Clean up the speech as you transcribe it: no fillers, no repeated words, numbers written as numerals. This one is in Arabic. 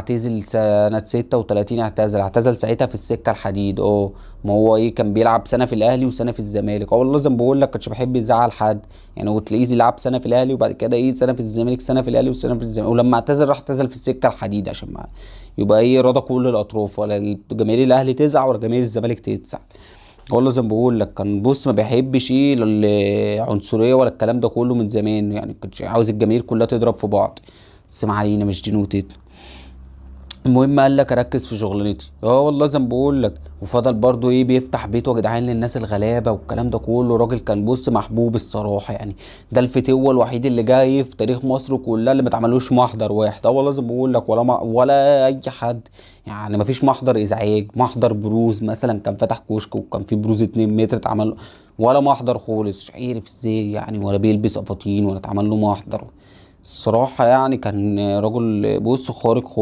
معتزل سنة 36، اعتزل ساعتها في السكة الحديد. ما هو ايه، كان بيلعب سنة في الاهلي وسنة في الزمالك. والله زي ما بقول لك كانش بيحب يزعل حد يعني. وتلاقيه يلعب سنة في الاهلي وبعد كده ايه سنة في الزمالك، سنة في الاهلي وسنة في الزمالك. ولما اعتزل راح اعتزل في السكة الحديد عشان ما يبقى ايه رضا كل الاطراف، ولا جماهير الاهلي تزعل ولا جماهير الزمالك تزعل. والله زي ما بقول لك كان بص ما بيحبش ايه العنصريه ولا الكلام ده كله من زمان يعني. كانش عاوز الجماهير كلها تضرب في بعض. بس ما علينا، مش دي نوتتنا. المهم قال لك اركز في شغلانتي. والله زي ما بقول لك. وفضل برضو ايه بيفتح بيته يا جدعان للناس الغلابه والكلام ده كله. راجل كان بص محبوب الصراحه يعني. ده الفتوه الوحيد اللي جاي في تاريخ مصر كلها اللي ما اتعملوش محضر واحد. والله زي ما بقول لك ولا اي حد يعني. ما فيش محضر ازعاج، محضر بروز مثلا كان فتح كشك وكان في بروز 2 متر اتعمل له. ولا محضر خالص، مش عارف ازاي يعني. ولا بيلبس افاطين ولا اتعمل له محضر. الصراحه يعني كان رجل بص خارق خالص.